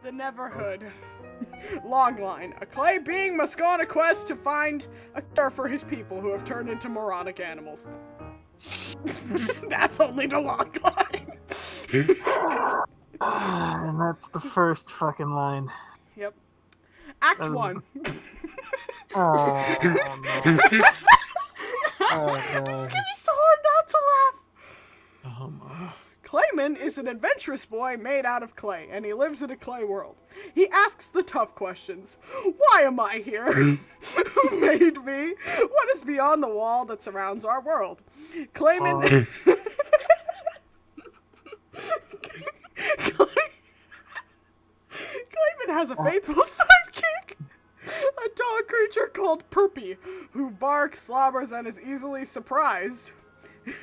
The Neverhood. Logline. A clay being must go on a quest to find a cure for his people who have turned into moronic animals. That's only the logline. And that's the first fucking line. Yep. Act 1. Oh, no. This is gonna be so hard not to laugh. Clayman is an adventurous boy made out of clay, and he lives in a clay world. He asks the tough questions. Why am I here? Who made me? What is beyond the wall that surrounds our world? Clayman... Clayman has a faithful sidekick, a dog creature called Perpy, who barks, slobbers, and is easily surprised.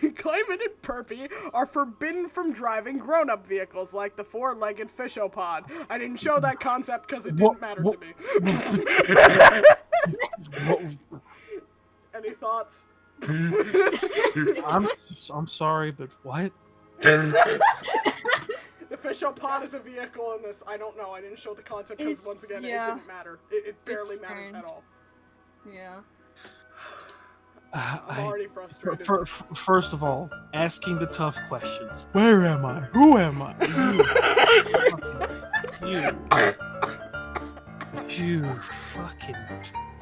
Clayman and Perpy are forbidden from driving grown-up vehicles like the four-legged fishopod. I didn't show that concept because it didn't matter to me. Any thoughts? I'm sorry, but what? The fishopod is a vehicle in this. I don't know. I didn't show the concept because, once again, it didn't matter. It barely matters at all. Yeah. I'm already frustrated. First of all, asking the tough questions. Where am I? Who am I? You fucking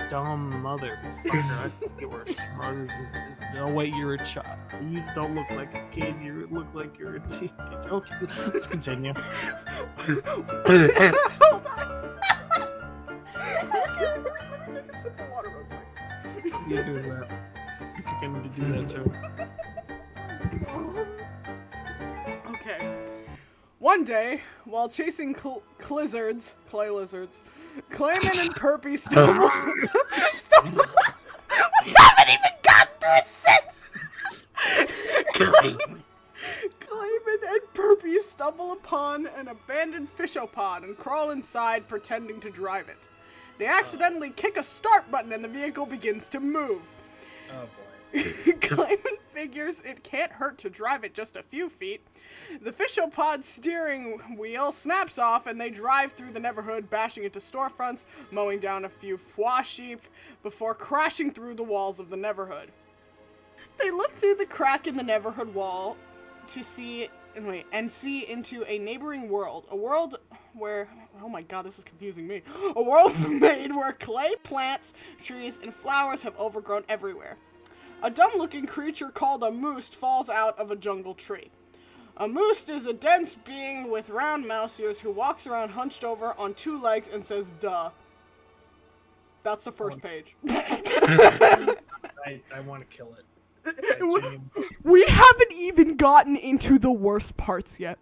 dumb motherfucker. I think you were smarter than... No, wait, you're a child. You don't look like a kid. You look like you're a teenager. Okay, let's continue. Hold on. Okay, let me take a sip of water real quick. You're doing that. I think I need to do that too. Okay. One day, while chasing clay lizards, Clayman and Perpy stumble. We haven't even gotten to a sentence! Clayman and Perpy stumble upon an abandoned fishopod and crawl inside, pretending to drive it. They accidentally kick a start button and the vehicle begins to move. Oh boy. Clayman figures it can't hurt to drive it just a few feet. The fishopod's steering wheel snaps off and they drive through the Neverhood, bashing into storefronts, mowing down a few foie sheep before crashing through the walls of the Neverhood. They look through the crack in the Neverhood wall to see into a neighboring world. A world where, oh my god, this is confusing me. A world made where clay plants, trees, and flowers have overgrown everywhere. A dumb-looking creature called a moose falls out of a jungle tree. A moose is a dense being with round mouse ears who walks around hunched over on two legs and says, duh. That's the first page. I want to kill it. We haven't even gotten into the worst parts yet.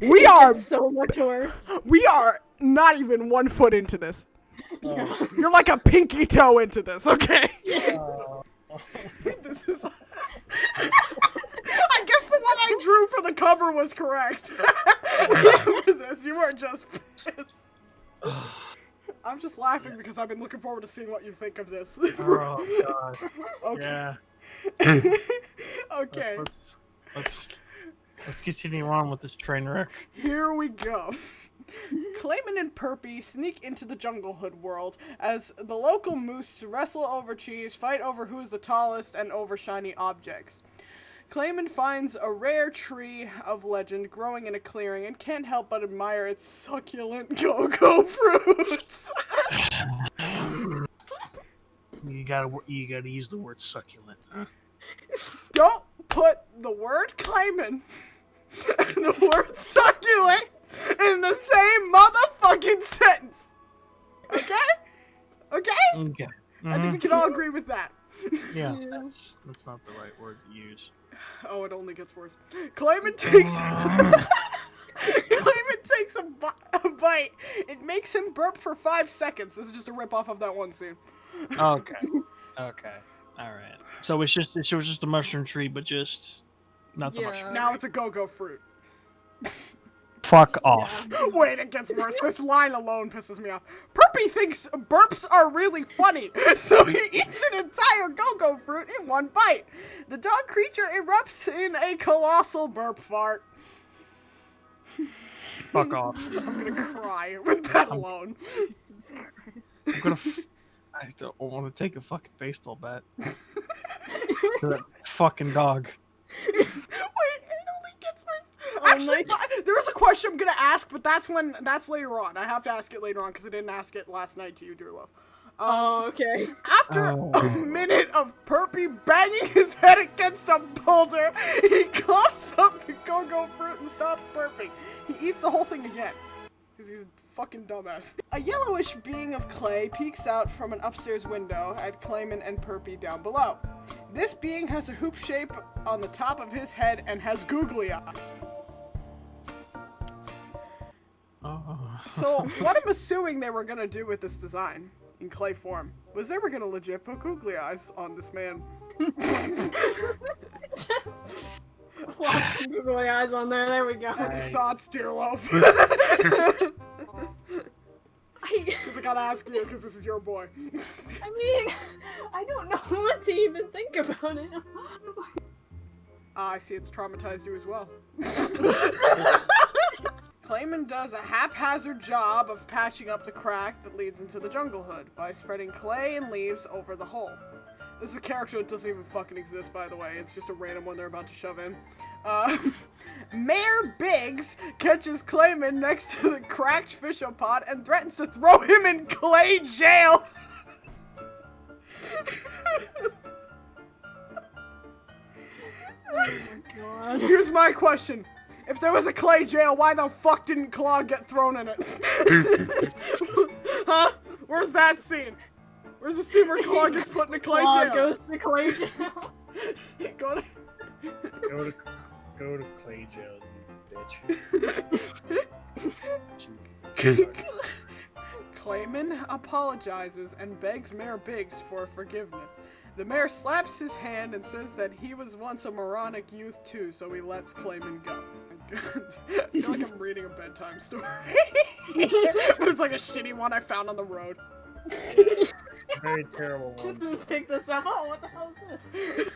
We are so much worse. We are not even 1 foot into this. You're like a pinky toe into this, okay? This is... I guess the one I drew for the cover was correct. For this, you weren't just pissed. I'm just laughing because I've been looking forward to seeing what you think of this. Oh god. Okay. Yeah. Okay. Let's continue on with this train wreck. Here we go. Clayman and Perpy sneak into the Junglehood world as the local moose wrestle over cheese, fight over who's the tallest, and over shiny objects. Clayman finds a rare tree of legend growing in a clearing and can't help but admire its succulent go-go fruits. You gotta use the word succulent. Huh? Don't put the word Clayman and the word succulent in the same motherfucking sentence. Okay? Okay? Okay. I think we can all agree with that. Yeah, that's not the right word to use. Oh, it only gets worse. Clayman takes a bite. It makes him burp for 5 seconds. This is just a rip-off of that one scene. Okay. Okay. All right. So it was just a mushroom tree, but just not the mushroom. Now it's a go-go fruit. Fuck off. Yeah. Wait, it gets worse. This line alone pisses me off. Perpy thinks burps are really funny, so he eats an entire go-go fruit in one bite. The dog creature erupts in a colossal burp fart. Fuck off. I'm gonna cry with that alone. Jesus Christ. I'm gonna. I don't want to take a fucking baseball bat to that fucking dog. Wait, it only gets worse. Oh Actually, my- there's a question I'm gonna ask, but that's later on. I have to ask it later on because I didn't ask it last night to you, dear love. Oh, okay. After a minute of Perpy banging his head against a boulder, he coughs up the go-go fruit and stops burping. He eats the whole thing again. Because he's a fucking dumbass. A yellowish being of clay peeks out from an upstairs window at Clayman and Perpy down below. This being has a hoop shape on the top of his head and has googly eyes. Oh. So, what I'm assuming they were gonna do with this design, in clay form, was they were gonna legit put googly eyes on this man. Just plop some googly eyes on there. There we go. Any thoughts, dear love? I Because I gotta ask you, because this is your boy. mean, I don't know what to even think about it. I see it's traumatized you as well. Clayman does a haphazard job of patching up the crack that leads into the Junglehood by spreading clay and leaves over the hole. This is a character that doesn't even fucking exist, by the way. It's just a random one they're about to shove in. Mayor Biggs catches Clayman next to the cracked fishapod and threatens to throw him in clay jail. God. Here's my question. If there was a clay jail, why the fuck didn't Clodd get thrown in it? Huh? Where's that scene? Where's the scene where Clodd gets put in a clay Claw jail? goes to clay jail. Go to... Go to clay jail, you bitch. Clayman apologizes and begs Mayor Biggs for forgiveness. The mayor slaps his hand and says that he was once a moronic youth too, so he lets Clayman go. I feel like I'm reading a bedtime story. But it's like a shitty one I found on the road. Very terrible one. Just pick this up. Oh, what the hell is this?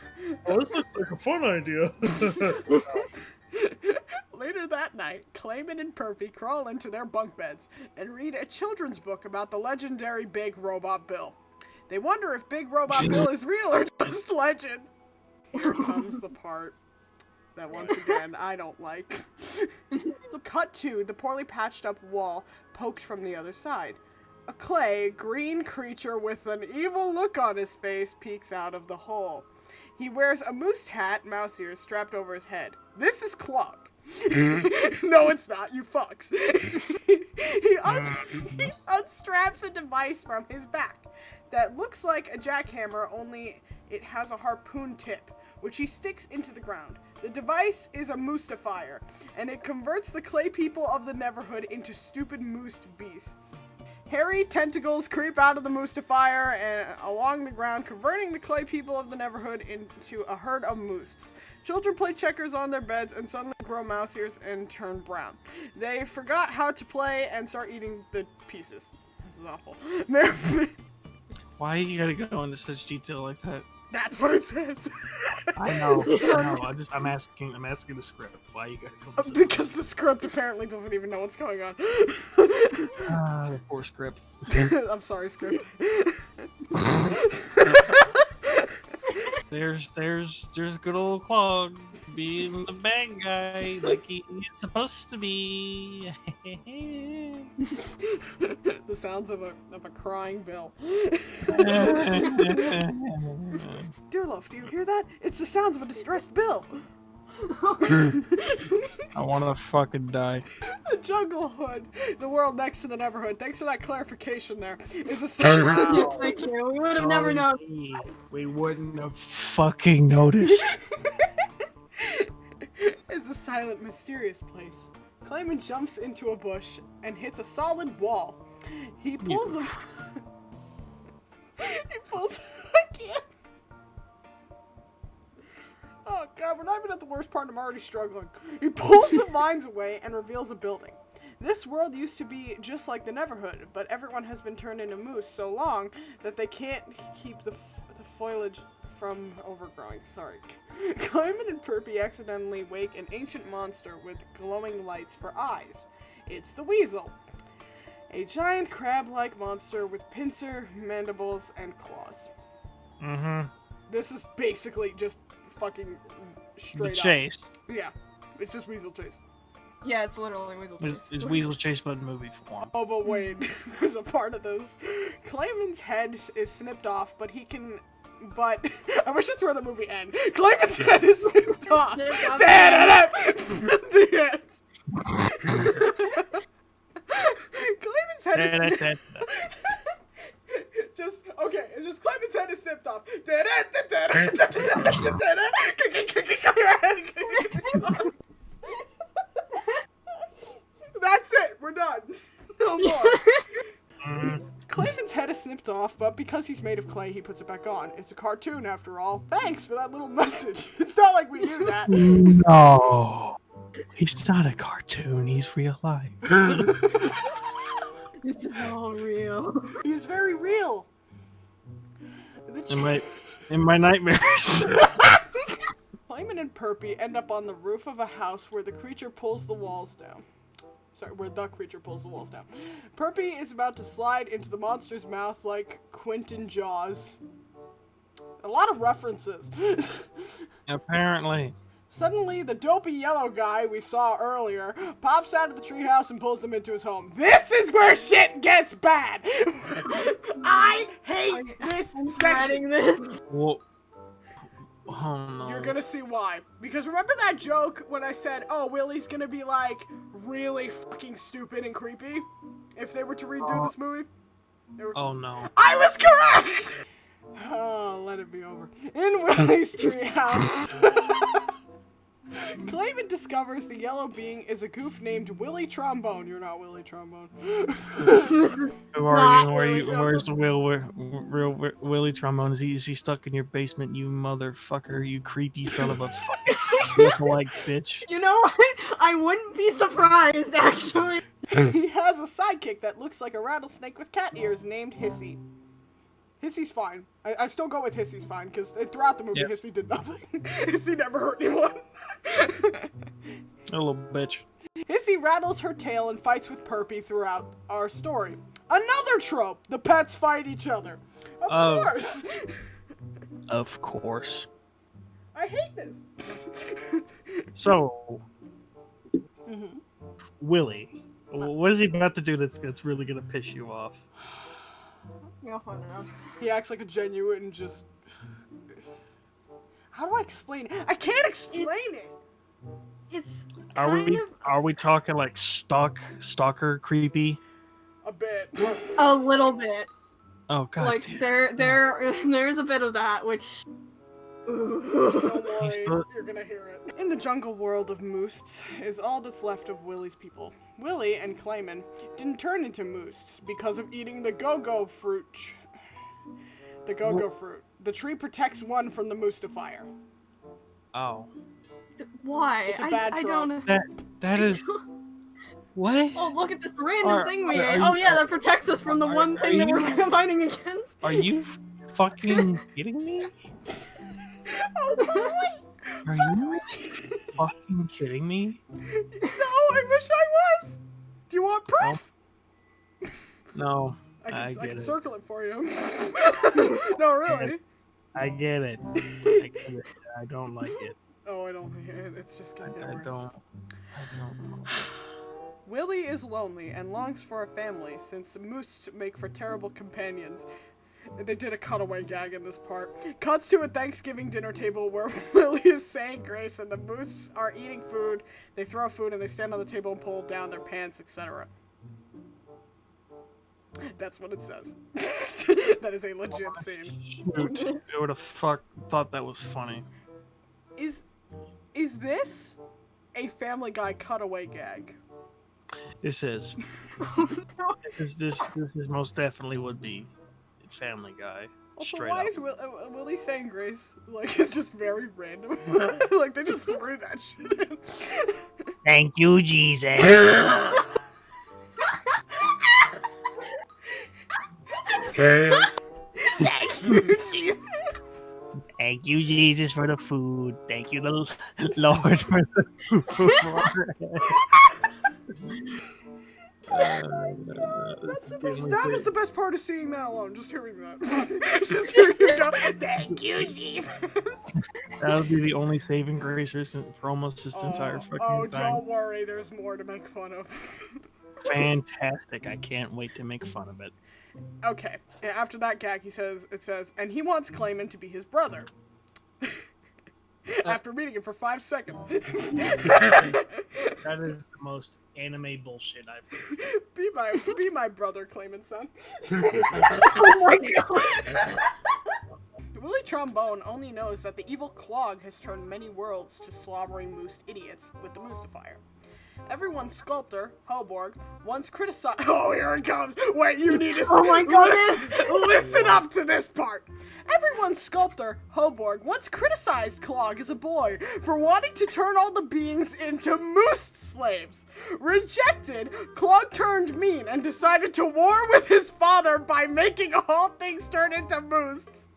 Oh, this looks like a fun idea. Later that night, Clayman and Perpy crawl into their bunk beds and read a children's book about the legendary Big Robot Bill. They wonder if Big Robot Bill is real or just legend. Here comes the part that once again I don't like. So cut to the poorly patched up wall poked from the other side. A clay, green creature with an evil look on his face peeks out of the hole. He wears a moose hat, mouse ears, strapped over his head. This is Clodd. No, it's not, you fucks. he unstraps a device from his back that looks like a jackhammer, only it has a harpoon tip, which he sticks into the ground. The device is a Mousstifier, and it converts the clay people of the Neverhood into stupid moose beasts. Hairy tentacles creep out of the Mousstifier and along the ground, converting the clay people of the Neverhood into a herd of mooses. Children play checkers on their beds and suddenly grow mouse ears and turn brown. They forgot how to play and start eating the pieces. This is awful. Why you gotta go into such detail like that? That's what it says. I know. I'm asking the script. Why you gotta go into such Because the script apparently doesn't even know what's going on. poor script. I'm sorry, script. There's good old Clodd being the bad guy like he's supposed to be. The sounds of a crying Bill. Dear love, do you hear that? It's the sounds of a distressed Bill. I wanna fucking die. The Junglehood, the world next to the Neverhood, thanks for that clarification there, is a silent, Yes, thank you. We would have never known. We wouldn't have fucking noticed. is a silent, mysterious place. Clayman jumps into a bush and hits a solid wall. He pulls the... he pulls... I can't... Oh god, we're not even at the worst part and I'm already struggling. He pulls the vines away and reveals a building. This world used to be just like the Neverhood, but everyone has been turned into moose so long that they can't keep the foliage from overgrowing. Sorry. Clayman and Perpy accidentally wake an ancient monster with glowing lights for eyes. It's the Weasel. A giant crab-like monster with pincer, mandibles, and claws. Mm-hmm. This is basically just fucking The straight chase. up. Yeah. It's just Weasel Chase. Yeah, it's literally Weasel. Is Weasel Chase but movie for one. Oh, but wait. There's a part of this. Clayman's head is snipped off, but he can... But... I wish that's where the movie ends. Clayman's head is snipped off. The end. Clayman's head is snipped Just... Okay, it's just Clayman's head is snipped off. That's it. We're done. No more. Clayman's head is snipped off, but because he's made of clay, he puts it back on. It's a cartoon, after all. Thanks for that little message. It's not like we knew that. No. He's not a cartoon. He's real life. This is all real. He's very real. In my nightmares. Clayman and Perpy end up on the roof of a house where the creature pulls the walls down. Sorry, where the creature pulls the walls down. Perpy is about to slide into the monster's mouth like Quentin Jaws. A lot of references. Apparently. Suddenly, the dopey yellow guy we saw earlier pops out of the treehouse and pulls them into his home. This is where shit gets bad! I hate this section! This. Well, oh no. You're gonna see why. Because remember that joke when I said, oh, Willie's gonna be like really fucking stupid and creepy if they were to redo this movie? Oh no. I was correct! Oh, let it be over. In Willie's treehouse, Clayman discovers the yellow being is a goof named Willie Trombone. You're not Willie Trombone. Who are you? Where's the real Willie Trombone? Is he stuck in your basement, you motherfucker? You creepy son of a fucking like bitch. You know what? I wouldn't be surprised, actually. He has a sidekick that looks like a rattlesnake with cat ears named Hissy. Hissy's fine. I still go with Hissy's fine, because throughout the movie, Yes. Hissy did nothing. Hissy never hurt anyone. A little bitch. Hissy rattles her tail and fights with Perpy throughout our story. Another trope! The pets fight each other. Of course! Of course. I hate this. So, Willie, what is he about to do that's really gonna piss you off? You'll find out. He acts like a genuine just... How do I explain it? I can't explain it! It's Are we talking like stalker creepy? A bit. a little bit. Oh god. Like damn. there's a bit of that which. Don't He's worry, still- you're gonna hear it. In the jungle world of Moussts is all that's left of Willie's people. Willie and Clayman didn't turn into Moussts because of eating the go-go fruit. The go-go fruit. The tree protects one from the Mousstifier. Oh. Why? It's a bad I trope. don't. That is. What? Oh, look at this random thing we ate. you- Oh yeah, that protects us from the one thing that we're fighting against. Are you fucking kidding me? Oh boy! Are you fucking kidding me? No, I wish I was! Do you want proof? No. I get can it. circle it for you. No, really. I get it. I get it. I don't like it. Oh, I don't think it's just gonna get I worse. don't know. Willie is lonely and longs for a family since moose make for terrible companions. They did a cutaway gag in this part. Cuts to a Thanksgiving dinner table where Willie is saying grace and the moose are eating food. They throw food and they stand on the table and pull down their pants, etc. That's what it says. That is a legit scene. Shoot. I would have thought that was funny. Is this a Family Guy cutaway gag? This is. This is most definitely would be Family Guy. Also, Straight why up. is Willie saying grace? Like, it's just very random. Like, they just threw that shit in. Thank you, Jesus. Thank you, Jesus. Thank you, Jesus, for the food. Thank you, the Lord, for the food. That was the best part of seeing that alone. Just hearing that. Just hearing him go, thank you, Jesus. That would be the only saving grace for almost this entire fucking time. Don't worry. There's more to make fun of. Fantastic. I can't wait to make fun of it. Okay. And after that gag, it says, and he wants Clayman to be his brother. After reading it for 5 seconds. That is the most anime bullshit I've heard. Be my brother, Clayman son. Oh my god. Willie Trombone only knows that the evil Clog has turned many worlds to slobbering moosed idiots with the Mousstifier. Everyone's sculptor, Hoborg, once criticized. Oh, here it comes! Wait, you need to. Oh my goodness! Listen up to this part. Everyone's sculptor, Hoborg, once criticized Clog as a boy for wanting to turn all the beings into moose slaves. Rejected, Clog turned mean and decided to war with his father by making all things turn into moose.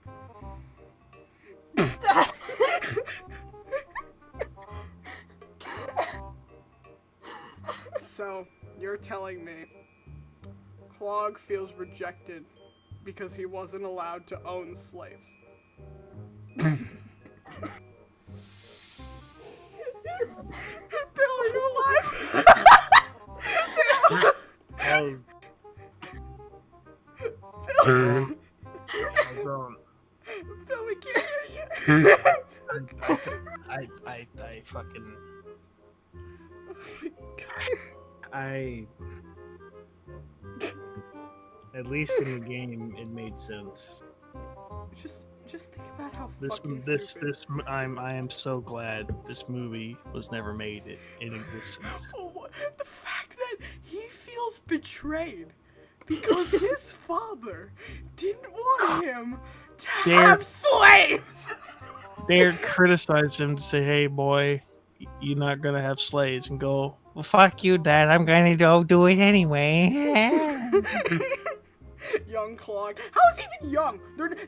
So, you're telling me Clog feels rejected because he wasn't allowed to own slaves. Bill, are you alive? Hey. Bill, Bill, we can't hear you. I fucking. At least in the game, it made sense. Just think about how This I am so glad this movie was never made in existence. Oh, the fact that he feels betrayed because his father didn't want him to have slaves. They criticized him to say, "Hey, boy, you're not gonna have slaves," and go, "Well, fuck you, Dad. I'm gonna go do it anyway." Young Clog. How is he even young?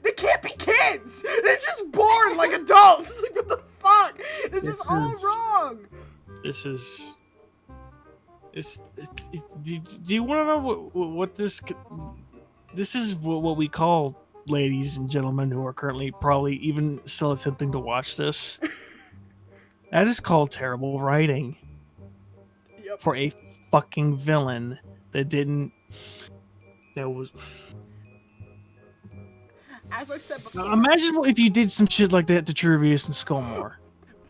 They can't be kids. They're just born like adults. Like, what the fuck? This is all wrong. Do you want to know what this? This is what we call, ladies and gentlemen who are currently probably even still attempting to watch this. That is called terrible writing. Yep. For a fucking villain that didn't. That was. As I said before. Now, imagine if you did some shit like that to Trevius and Skullmore.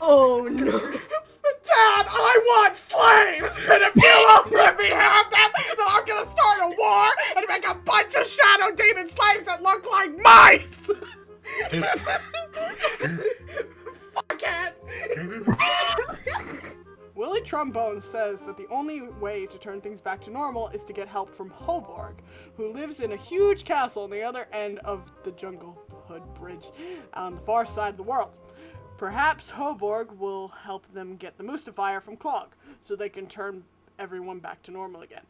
Oh no. Dad, I want slaves! And if you won't let me have them, then I'm gonna start a war and make a bunch of shadow demon slaves that look like mice! Fuck it! Willie Trombone says that the only way to turn things back to normal is to get help from Hoborg, who lives in a huge castle on the other end of the Junglehood Bridge on the far side of the world. Perhaps Hoborg will help them get the Mousstifier from Clog, so they can turn everyone back to normal again.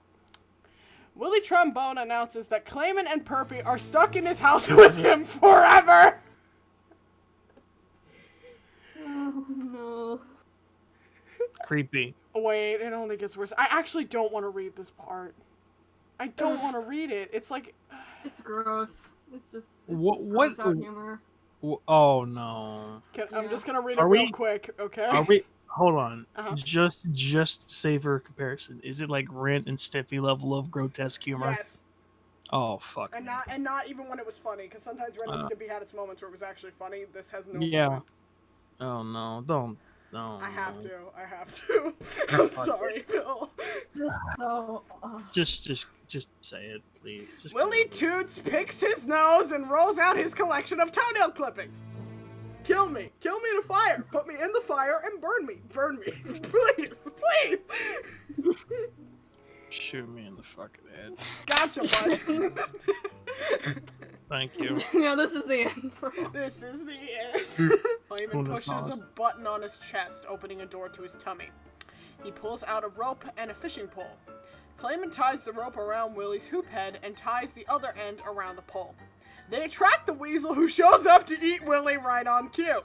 Willie Trombone announces that Clayman and Perpy are stuck in his house with him forever! Oh no. Creepy. Wait, it only gets worse. I actually don't want to read this part. I don't want to read it. It's like... It's gross. It's just What? gross out humor. Oh no. I'm just gonna read it real quick, okay? Are we? Hold on. Uh-huh. Just say for comparison. Is it like Ren and Stimpy level of grotesque humor? Yes. Oh fuck. And not even when it was funny, because sometimes Ren and Stimpy had its moments where it was actually funny. This has no Yeah. moment. Oh no! Don't. No. I have to. I'm sorry, Bill. Just so. Just say it, please. Just Willie Toots picks his nose and rolls out his collection of toenail clippings. Kill me in a fire. Put me in the fire and burn me, please. Shoot me in the fucking head. Gotcha, bud. Thank you. Yeah, this is the end. This is the end. Clayman pushes a button on his chest, opening a door to his tummy. He pulls out a rope and a fishing pole. Clayman ties the rope around Willie's hoop head and ties the other end around the pole. They attract the weasel, who shows up to eat Willie right on cue.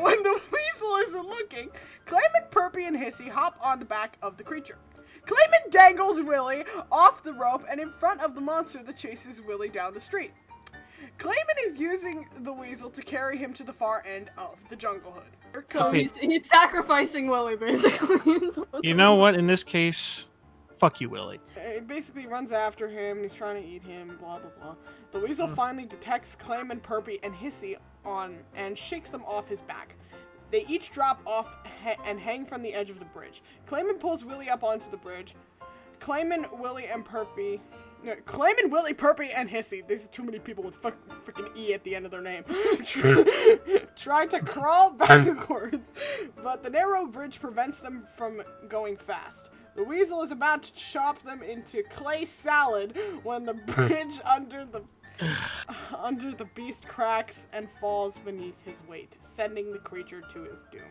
When the weasel isn't looking, Clayman, Perpy, and Hissy hop on the back of the creature. Clayman dangles Willie off the rope and in front of the monster that chases Willie down the street. Clayman is using the weasel to carry him to the far end of the Junglehood. So he's sacrificing Willie, basically. You know what? In this case, fuck you, Willie. It basically runs after him, and he's trying to eat him, blah, blah, blah. The weasel finally detects Clayman, Perpy, and Hissy and shakes them off his back. They each drop off and hang from the edge of the bridge. Clayman pulls Willie up onto the bridge. Clayman, Willie, Perpy, and Hissy. There's too many people with freaking E at the end of their name. Try to crawl backwards, but the narrow bridge prevents them from going fast. The weasel is about to chop them into clay salad when the bridge under the beast cracks and falls beneath his weight, sending the creature to his doom.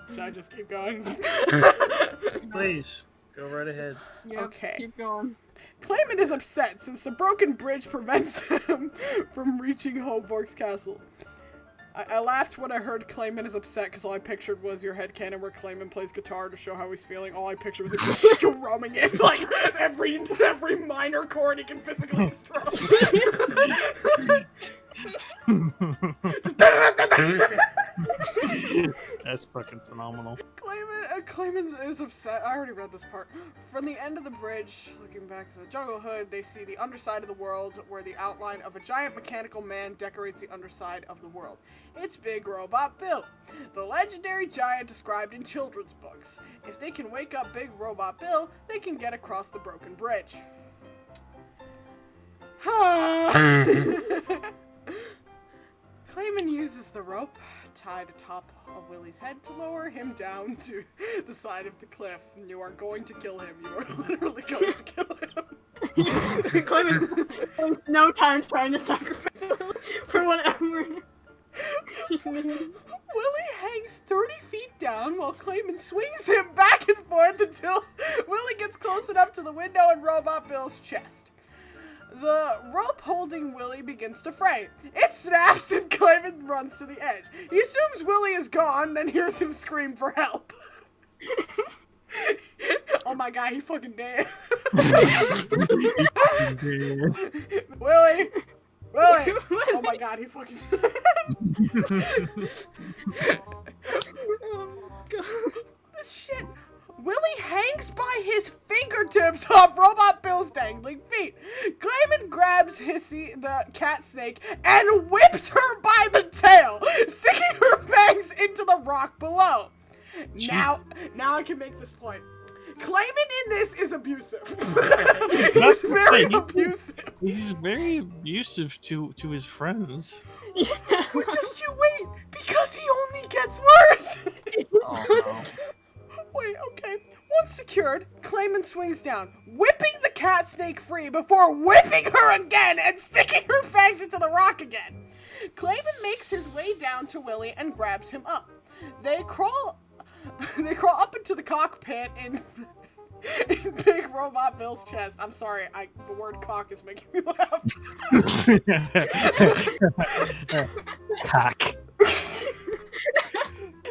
Should I just keep going? Please, go right ahead. Yep, Okay. Keep going. Clayman is upset since the broken bridge prevents him from reaching Hoborg's castle. I laughed when I heard Clayman is upset because all I pictured was your headcanon where Clayman plays guitar to show how he's feeling. All I pictured was him just strumming it, like every minor chord he can physically strum. That's fucking phenomenal. Clayman is upset. I already read this part. From the end of the bridge, looking back to the Junglehood, they see the underside of the world, where the outline of a giant mechanical man decorates the underside of the world. It's Big Robot Bill, the legendary giant described in children's books. If they can wake up Big Robot Bill, they can get across the broken bridge. Clayman uses the rope tied atop of Willie's head to lower him down to the side of the cliff. You are going to kill him. You are literally going to kill him. Clayman has no time trying to sacrifice Willie for whatever. Willie hangs 30 feet down while Clayman swings him back and forth until Willie gets close enough to the window and Robot Bill's chest. The rope holding Willie begins to fray. It snaps and Clayman runs to the edge. He assumes Willie is gone, then hears him scream for help. Oh my god, he fucking dead. Willie! Willie! Oh my god, he fucking Oh god. This shit. Willie hangs by his fingertips off Robot Bill's dangling feet. Clayman grabs Hissy, the cat snake, and whips her by the tail, sticking her fangs into the rock below. Now I can make this point. Clayman in this is abusive. He's very abusive. He's very abusive to his friends. Yeah. Just you wait, because he only gets worse. Oh no. Wait, okay. Once secured, Clayman swings down, whipping the cat snake free before whipping her again and sticking her fangs into the rock again. Clayman makes his way down to Willie and grabs him up. They crawl up into the cockpit in Big Robot Bill's chest. I'm sorry, the word cock is making me laugh. Cock.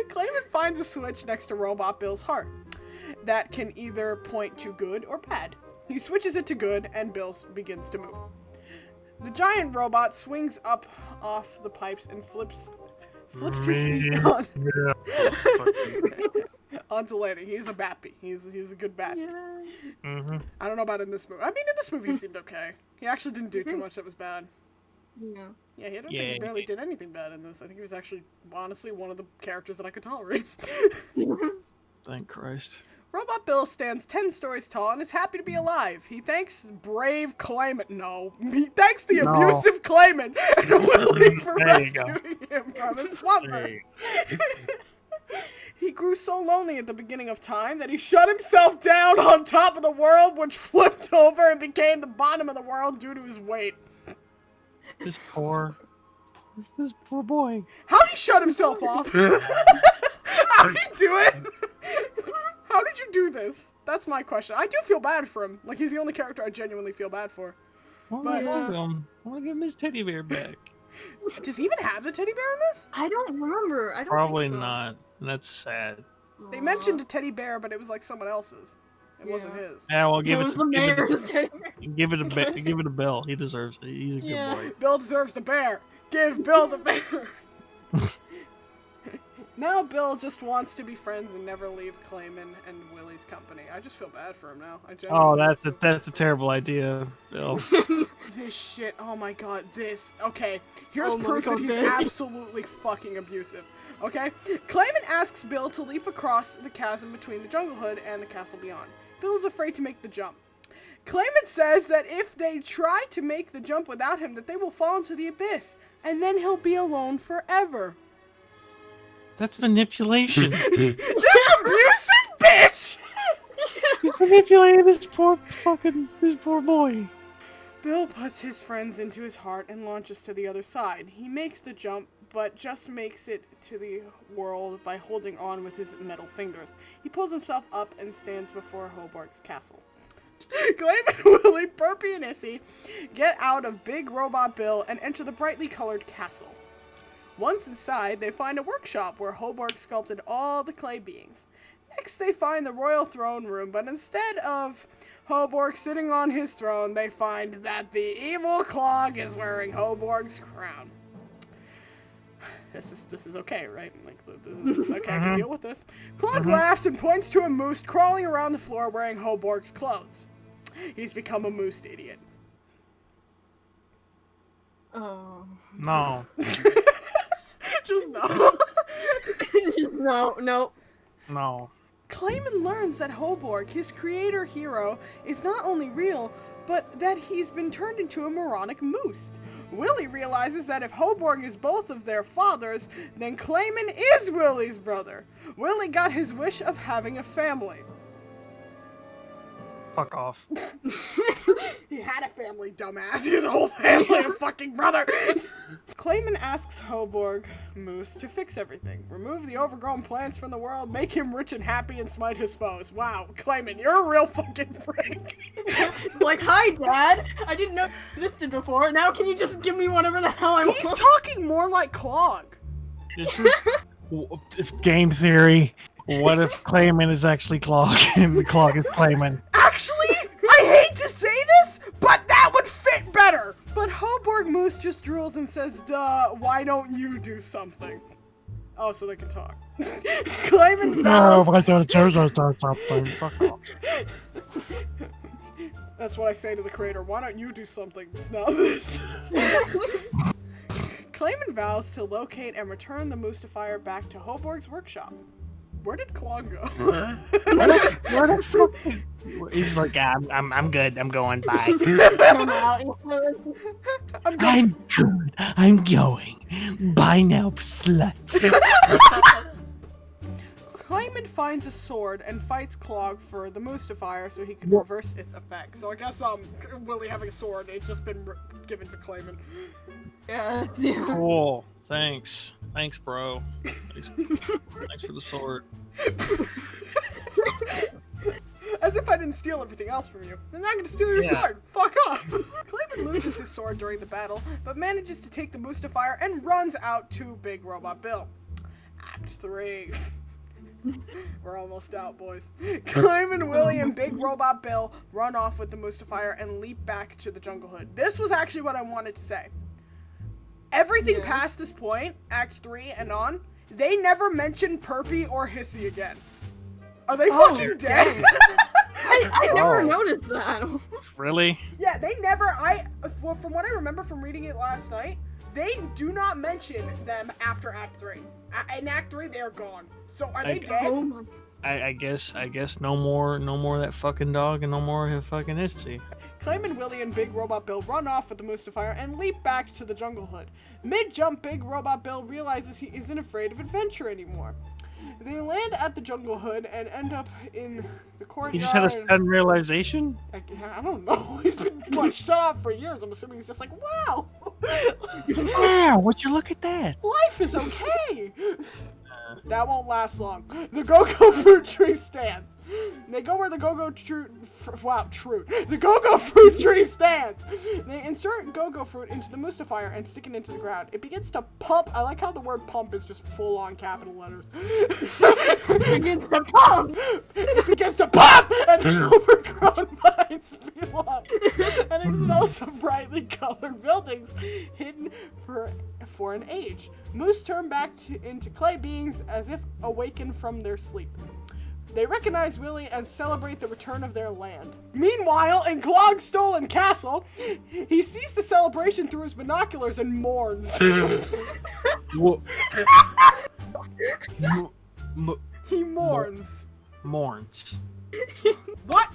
Clayman finds a switch next to Robot Bill's heart that can either point to good or bad. He switches it to good and Bill begins to move. The giant robot swings up off the pipes and flips his feet on onto landing. He's a bappy. He's a good bat. Yeah. Mm-hmm. I don't know about in this movie. I mean, in this movie he seemed okay. He actually didn't do too much that was bad. Yeah. Yeah, I don't think he barely did anything bad in this. I think he was actually, honestly, one of the characters that I could tolerate. Thank Christ. Robot Bill stands 10 stories tall and is happy to be alive. He thanks brave Clayman. No. He thanks the abusive Clayman and Willie for rescuing him from his slumber. Hey. He grew so lonely at the beginning of time that he shut himself down on top of the world, which flipped over and became the bottom of the world due to his weight. This poor boy. How'd he shut himself off? How'd he do it? How did you do this? That's my question. I do feel bad for him. Like, he's the only character I genuinely feel bad for. I But- want to give him his teddy bear back. Does he even have the teddy bear in this? I don't remember. I don't Probably think so. not. That's sad. They mentioned a teddy bear, but it was like someone else's. It wasn't Yeah. his. Yeah, well, It give was it the to mayor's teddy bear. give it a Bill. He deserves it. He's a good Yeah. boy. Bill deserves the bear. Give Bill the bear. Now Bill just wants to be friends and never leave Clayman and Willie's company. I just feel bad for him now. I Oh, genuinely that's a terrible idea, Bill. This shit. Oh my god. This. Okay. Here's Oh my proof that God, he's this. absolutely fucking abusive. Okay? Clayman asks Bill to leap across the chasm between the Junglehood and the castle beyond. Bill is afraid to make the jump. Clayman says that if they try to make the jump without him, that they will fall into the abyss, and then he'll be alone forever. That's manipulation. This abusive bitch! He's manipulating this poor boy. Bill puts his friends into his heart and launches to the other side. He makes the jump, but just makes it to the world by holding on with his metal fingers. He pulls himself up and stands before Hoborg's castle. Clayman, Willie, Burpee, and Issy get out of Big Robot Bill and enter the brightly colored castle. Once inside, they find a workshop where Hoborg sculpted all the clay beings. Next, they find the royal throne room, but instead of Hoborg sitting on his throne, they find that the evil Clog is wearing Hoborg's crown. This is okay, right? Like, this is okay, I can deal with this. Clog laughs and points to a moose crawling around the floor wearing Hoborg's clothes. He's become a moose idiot. Oh. No. Just no. No. No. Clayman learns that Hoborg, his creator hero, is not only real, but that he's been turned into a moronic moose. Willie realizes that if Hoborg is both of their fathers, then Clayman is Willie's brother. Willie got his wish of having a family. Fuck off. He had a family, dumbass. He has a whole family of fucking brother. Clayman asks Hoborg Moose to fix everything. Remove the overgrown plants from the world, make him rich and happy, and smite his foes. Wow, Clayman, you're a real fucking freak. Like, hi, Dad. I didn't know you existed before. Now can you just give me whatever the hell I want? He's talking more like Clog. This is game theory. What if Clayman is actually Clog and the Clog is Clayman? Actually, I hate to say this, but that would fit better. But Hoborg Moose just drools and says, duh, why don't you do something? Oh, so they can talk. Clayman vows... I don't do something. Fuck off. That's what I say to the creator. Why don't you do something? It's not this. Clayman vows to locate and return the Mousstifier back to Hoborg's workshop. Where did Clog go? Where the fuck? He's like, I'm good. I'm going. Bye. I'm out. I'm going. I'm good. I'm going. Bye now, sluts. Clayman finds a sword and fights Clog for the Mousstifier so he can reverse its effects. So I guess Willie having a sword, it's just been given to Clayman. Yeah. Cool. Thanks, bro. Thanks for the sword. As if I didn't steal everything else from you. Then I'm gonna steal your sword. Fuck off. Clayman loses his sword during the battle, but manages to take the Mousstifier and runs out to Big Robot Bill. Act 3. We're almost out, boys. Clayman, Willie, and Big Robot Bill run off with the Mousstifier and leap back to the Junglehood. This was actually what I wanted to say. Everything past this point, Act 3 and on, they never mention Perpy or Hissy again. Are they fucking dead? I never noticed that. Really? Yeah, they never, from what I remember from reading it last night, they do not mention them after Act 3. In Act 3, they're gone. So are they dead? Oh my. I guess no more of that fucking dog and no more of his fucking Itsy. Clayman, Willie, and Big Robot Bill run off with the Mousstifier and leap back to the Junglehood. Mid-jump, Big Robot Bill realizes he isn't afraid of adventure anymore. They land at the Junglehood and end up in the courtyard. He just had a sudden realization? I don't know. He's been like shut up for years. I'm assuming he's just like, wow. Wow, would you look at that? Life is okay. That won't last long. The Go-Go fruit tree stands. They go where the go-go the go-go fruit tree stands. They insert go-go fruit into the Mousstifier and stick it into the ground. It begins to pump. I like how the word pump is just full-on capital letters. It begins to pump. It begins to pump, and the overgrown vines peel up and expose the brightly colored buildings hidden for an age. Moose turn back into clay beings as if awakened from their sleep. They recognize Willie and celebrate the return of their land. Meanwhile, in Clogg's stolen castle, he sees the celebration through his binoculars and mourns. He mourns. Mourns. What?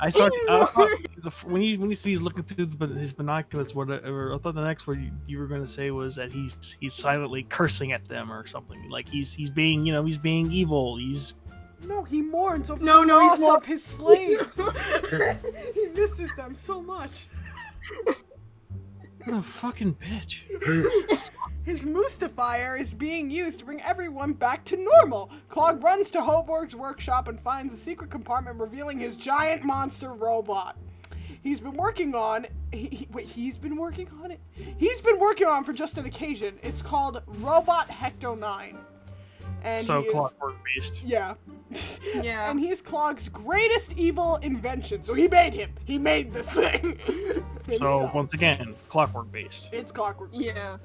I thought when you see he's looking through his binoculars, whatever. I thought the next word you were going to say was that he's silently cursing at them or something. Like he's being he's being evil. No, he mourns over the loss of his slaves. He misses them so much. What a fucking bitch. His Mousstifier is being used to bring everyone back to normal. Clog runs to Hoborg's workshop and finds a secret compartment revealing his giant monster robot. He's been working on he's been working on it? He's been working on for just an occasion. It's called Robot Hecto 9. And so Clockwork Beast. Yeah. Yeah. And he's Clog's greatest evil invention. So he made him. He made this thing. So once again, Clockwork Beast. It's Clockwork Beast. Yeah.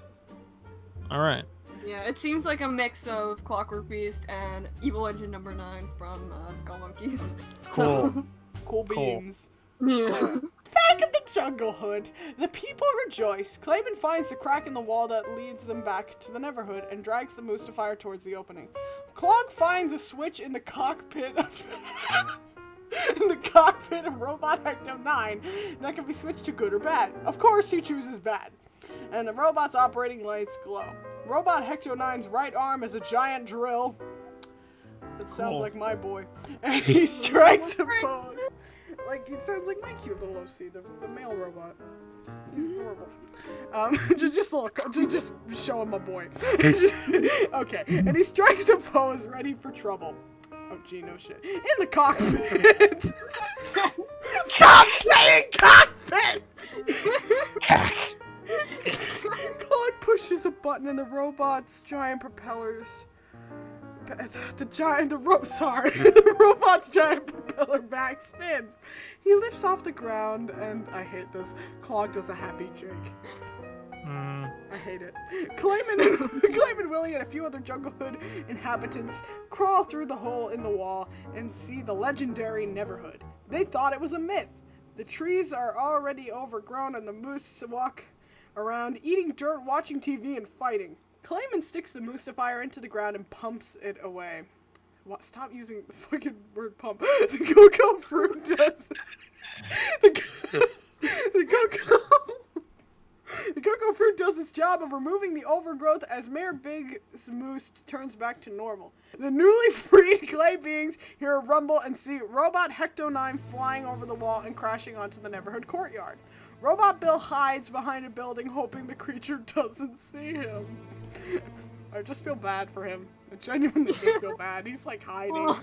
All right. Yeah, it seems like a mix of Clockwork Beast and Evil Engine Number 9 from Skull Monkeys. Cool. Cool beans. Yeah. Back at the Junglehood, the people rejoice. Clayman finds the crack in the wall that leads them back to the Neverhood and drags the Mousstifier towards the opening. Clog finds a switch in the cockpit of Robot Hecto 9 that can be switched to good or bad. Of course, he chooses bad. And the robot's operating lights glow. Robot Hecto 9's right arm is a giant drill. That sounds like my boy. And he strikes a pose. Like, it sounds like my cute little OC, the male robot. He's adorable. Just show him my boy. Okay, and he strikes a pose ready for trouble. Oh, gee, no shit. In the cockpit! Stop saying cockpit! Clog pushes a button and the robot's giant propellers... The robot's giant propeller back spins. He lifts off the ground, and I hate this. Clog does a happy jig. I hate it. Clayman, Willie, and a few other Junglehood inhabitants crawl through the hole in the wall and see the legendary Neverhood. They thought it was a myth. The trees are already overgrown, and the moose walk around eating dirt, watching TV, and fighting. Clayman sticks the Mousstifier into the ground and pumps it away. What? Stop using the fucking word pump. The go-go fruit does. The go-go fruit does its job of removing the overgrowth as Mayor Big's moose turns back to normal. The newly freed clay beings hear a rumble and see Robot Hecto 9 flying over the wall and crashing onto the Neverhood courtyard. Robot Bill hides behind a building, hoping the creature doesn't see him. I just feel bad for him. I genuinely just feel bad. He's like hiding.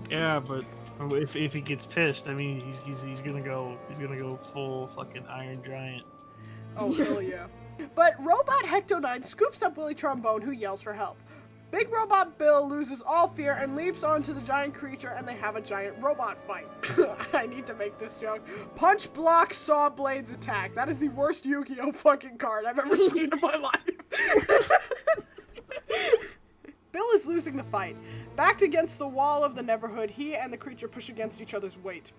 Yeah, but if he gets pissed, I mean, he's gonna go full fucking Iron Giant. Oh hell yeah! But Robot Hecto 9 scoops up Willie Trombone, who yells for help. Big Robot Bill loses all fear and leaps onto the giant creature, and they have a giant robot fight. I need to make this joke. Punch, block, saw blades, attack. That is the worst Yu-Gi-Oh fucking card I've ever seen in my life. Bill is losing the fight. Backed against the wall of the Neverhood, he and the creature push against each other's weight.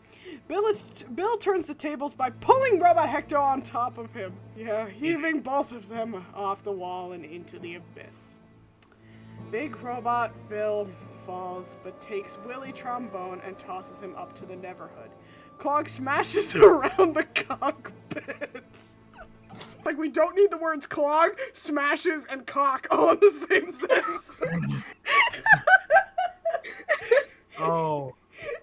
Bill turns the tables by pulling Robot Hecto on top of him. Yeah, heaving both of them off the wall and into the abyss. Big Robot Bill falls, but takes Willie Trombone and tosses him up to the Neverhood. Clog smashes around the cockpit. Like, we don't need the words clog, smashes, and cock all in the same sentence. Oh.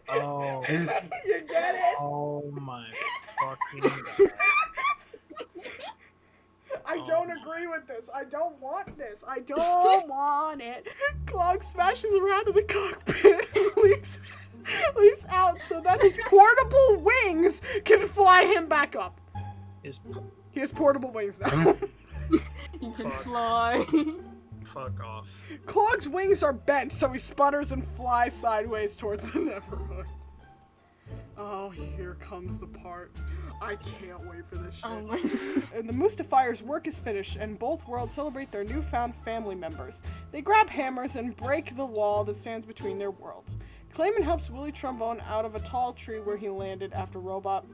You get it? Oh my fucking God. I don't agree with this. this. I don't want this. I don't want it. Clodd smashes around in the cockpit and leaps out so that his portable wings can fly him back up. He has portable wings now. You can Fuck. fly. Fuck off. Clogg's wings are bent, so he sputters and flies sideways towards the Neverhood. Oh, here comes the part. I can't wait for this shit. Oh my. And the Moustifier's work is finished, and both worlds celebrate their newfound family members. They grab hammers and break the wall that stands between their worlds. Clayman helps Willie Trombone out of a tall tree where he landed after Robot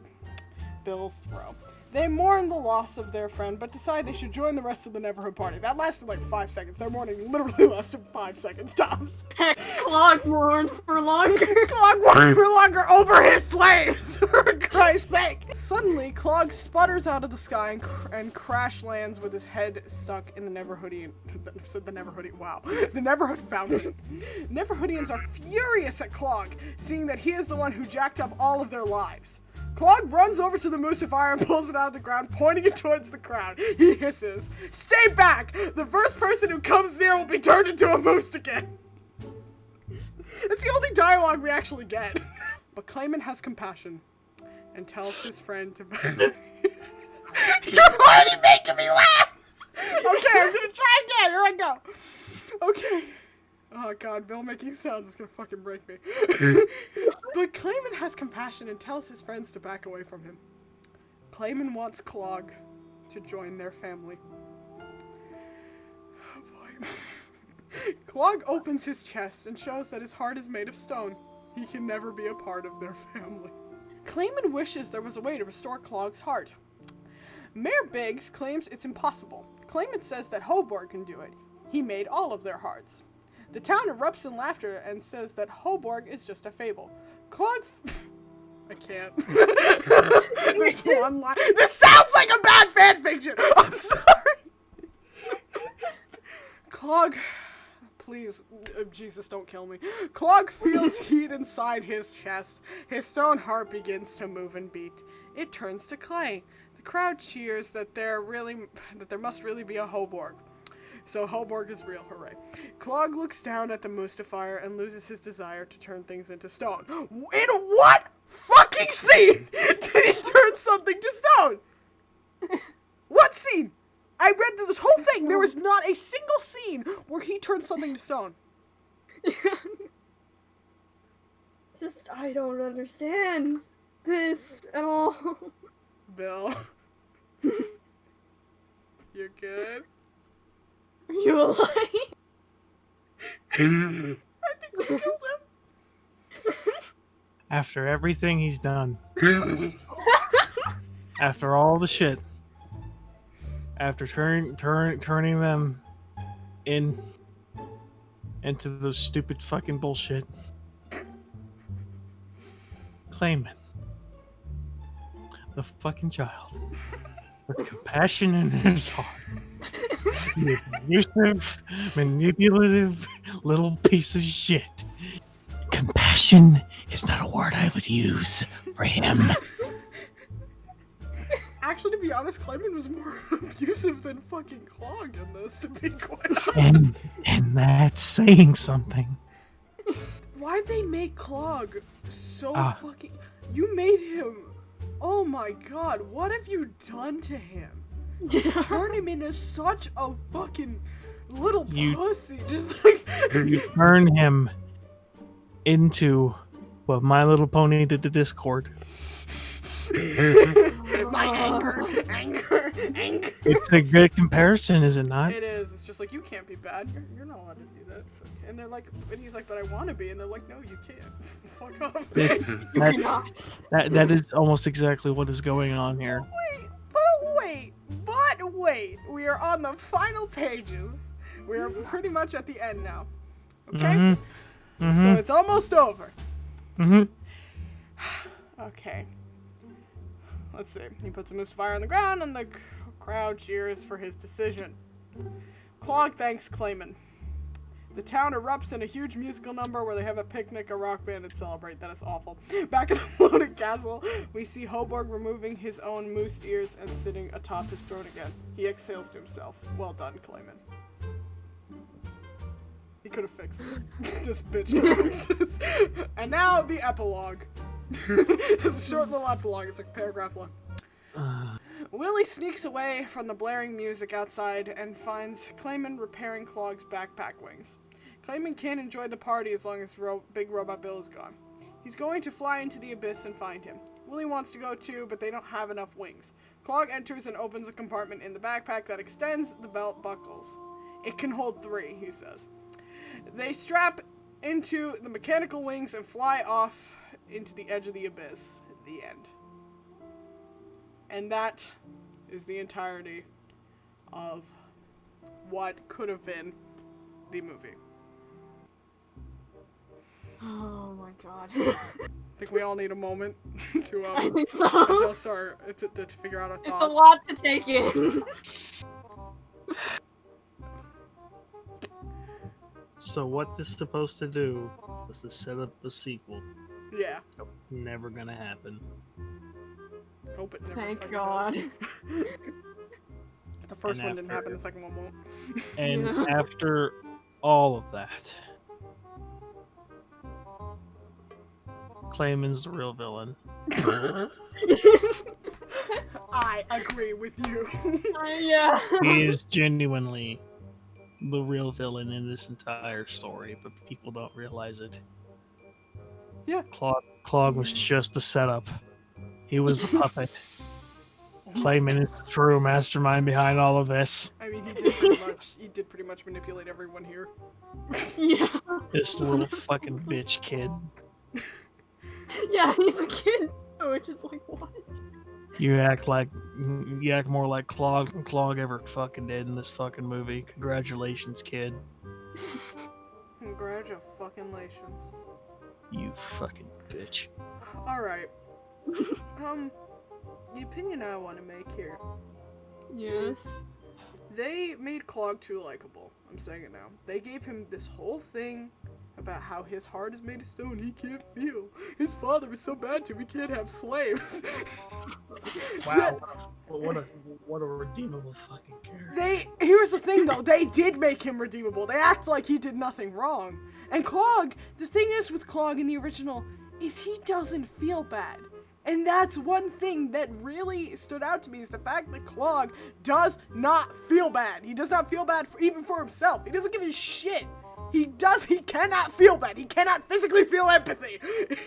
Bill's throw. They mourn the loss of their friend, but decide they should join the rest of the Neverhood party. That lasted like 5 seconds. Their mourning literally lasted 5 seconds tops. Clodd mourned for longer. Clodd mourned for longer over his slaves, for Christ's sake. Suddenly, Clodd sputters out of the sky and crash lands with his head stuck in the Neverhoodian. Wow. The Neverhood fountain. Neverhoodians are furious at Clodd, seeing that he is the one who jacked up all of their lives. Clodd runs over to the Mousstifier and pulls it out of the ground, pointing it towards the crowd. He hisses, "Stay back! The first person who comes near will be turned into a moose again." That's the only dialogue we actually get. But Clayman has compassion and tells his friend to... You're already making me laugh! Okay, I'm gonna try again. Here I go. Okay. Oh god, Bill making sounds is gonna fucking break me. But Clayman has compassion and tells his friends to back away from him. Clayman wants Clodd to join their family. Oh boy. Clodd opens his chest and shows that his heart is made of stone. He can never be a part of their family. Clayman wishes there was a way to restore Clodd's heart. Mayor Biggs claims it's impossible. Clayman says that Hoborg can do it. He made all of their hearts. The town erupts in laughter and says that Hoborg is just a fable. Clodd... I can't. This sounds like a bad fanfiction! I'm sorry! Clodd... Please, Jesus, don't kill me. Clodd feels heat inside his chest. His stone heart begins to move and beat. It turns to clay. The crowd cheers that there must really be a Hoborg. So Hoborg is real, hooray. Clodd looks down at the Mousstifier and loses his desire to turn things into stone. In what fucking scene did he turn something to stone? What scene? I read through this whole thing. There was not a single scene where he turned something to stone. Just, I don't understand this at all. Bill. You're good? Are you alive? I think we killed him. After everything he's done. After all the shit. After turning them into those stupid fucking bullshit. Clayman. The fucking child. With compassion in his heart. You abusive, manipulative little piece of shit. Compassion is not a word I would use for him. Actually, to be honest, Clayman was more abusive than fucking Clodd in this, to be quite honest. And that's saying something. Why'd they make Clodd so fucking... You made him... Oh my god, what have you done to him? Turn him into such a fucking little pussy. Just like... You turn him into what My Little Pony did to Discord. My anger. It's a good comparison, is it not? It is. It's just like, you can't be bad. You're not allowed to do that. And they're like, and he's like, but I want to be. And they're like, no, you can't. Fuck off. You're not. That is almost exactly what is going on here. But wait. We are on the final pages. We are pretty much at the end now. Okay? So it's almost over. Okay. Let's see. He puts a Mousstifier on the ground, and the crowd cheers for his decision. Clodd thanks Clayman. The town erupts in a huge musical number where they have a picnic, a rock band, and celebrate. That is awful. Back at the floating castle, we see Hoborg removing his own moose ears and sitting atop his throne again. He exhales to himself. Well done, Clayman. He could have fixed this. This bitch could have fixed this. And now, the epilogue. It's a short little epilogue. It's like a paragraph long. Willie sneaks away from the blaring music outside and finds Clayman repairing Clogg's backpack wings. Clayman can't enjoy the party as long as Big Robot Bill is gone. He's going to fly into the abyss and find him. Willie wants to go too, but they don't have enough wings. Clog enters and opens a compartment in the backpack that extends the belt buckles. It can hold 3, he says. They strap into the mechanical wings and fly off into the edge of the abyss. The end. And that is the entirety of what could have been the movie. Oh my god. I think we all need a moment to I think so. adjust our to figure out our thoughts. It's a lot to take in. So what this is supposed to do was to set up the sequel. Yeah. Never gonna happen. Hope it never Thank fucking God. does. The first And one didn't happen, after- the second one won't. And Yeah. after all of that, Clayman's the real villain. I agree with you. Yeah. He is genuinely the real villain in this entire story, but people don't realize it. Yeah. Clog was just a setup. He was the puppet. Clayman is the true mastermind behind all of this. I mean, he did pretty much manipulate everyone here. Yeah. This little fucking bitch kid. Yeah, he's a kid. Which is like, what? You act more like Clog than Clog ever fucking did in this fucking movie. Congratulations, kid. Congratulations. You fucking bitch. Alright. The opinion I want to make here. Yes. They made Clog too likable. I'm saying it now. They gave him this whole thing about how his heart is made of stone. He can't feel. His father is so bad to him. He can't have slaves. Wow. What a redeemable fucking character. Here's the thing though. They did make him redeemable. They act like he did nothing wrong. And Clog, the thing is with Clog in the original, is he doesn't feel bad. And that's one thing that really stood out to me, is the fact that Clog does not feel bad. He does not feel bad even for himself. He doesn't give a shit. He cannot feel bad. He cannot physically feel empathy,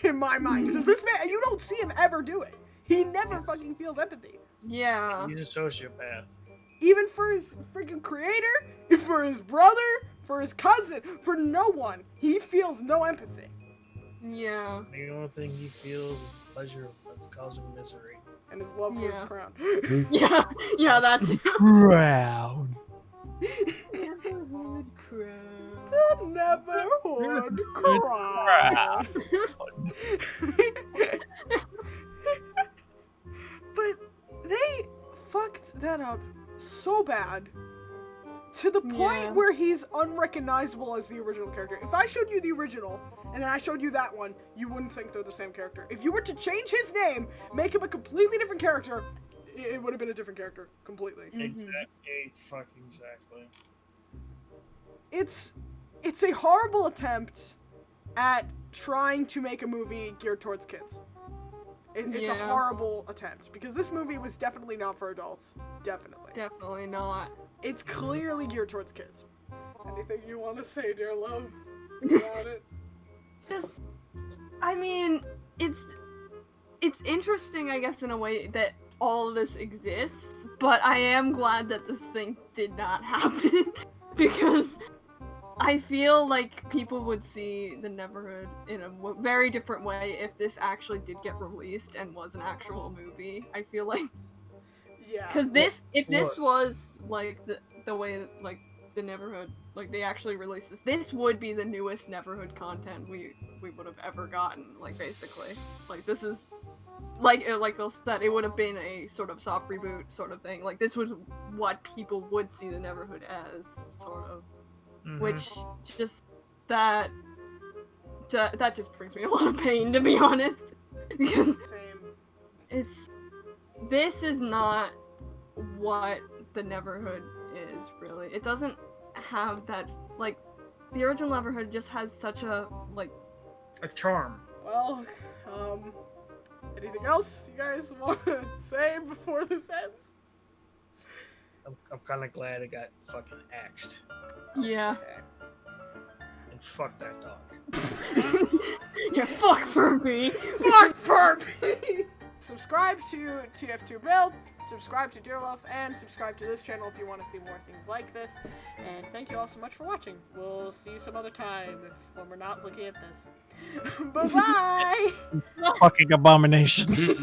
in my mind. Because this man, you don't see him ever do it. He never fucking feels empathy. Yeah. He's a sociopath. Even for his freaking creator, for his brother, for his cousin, for no one. He feels no empathy. Yeah. The only thing he feels is the pleasure of causing misery. And his love for his Yeah. crown. Yeah. Yeah, that's Proud. Neverhood Crown. The Neverhood Crown. But they fucked that up so bad. To the point Yeah. where he's unrecognizable as the original character. If I showed you the original, and then I showed you that one, you wouldn't think they're the same character. If you were to change his name, make him a completely different character, it would have been a different character. Completely. Exactly. Fucking exactly. It's a horrible attempt at trying to make a movie geared towards kids. It's a Yeah. horrible attempt, because this movie was definitely not for adults. Definitely. Definitely not. It's clearly geared towards kids. Anything you want to say, dear love, about it? Just, I mean, it's interesting, I guess, in a way that all of this exists, but I am glad that this thing did not happen, because I feel like people would see the Neverhood in a very different way if this actually did get released and was an actual movie. I feel like, Yeah. because this What? was like the way that, like, the Neverhood, like, they actually released this would be the newest Neverhood content we would have ever gotten, like, basically. Like, this is, like Bill said, it would have been a sort of soft reboot sort of thing. Like, this was what people would see the Neverhood as, sort of. which just that just brings me a lot of pain, to be honest, because Same. this is not what the Neverhood is, really. It doesn't have that, like, the original Neverhood just has such a, like, A charm. Well, anything else you guys want to say before this ends? I'm kind of glad it got fucking axed. yeah. Okay. And fuck that dog. Yeah, fuck Furby! Fuck Furby! Subscribe to TF2 Bill, subscribe to Dearlove, and subscribe to this channel if you want to see more things like this. And thank you all so much for watching. We'll see you some other time when we're not looking at this. Bye-bye! Fucking abomination.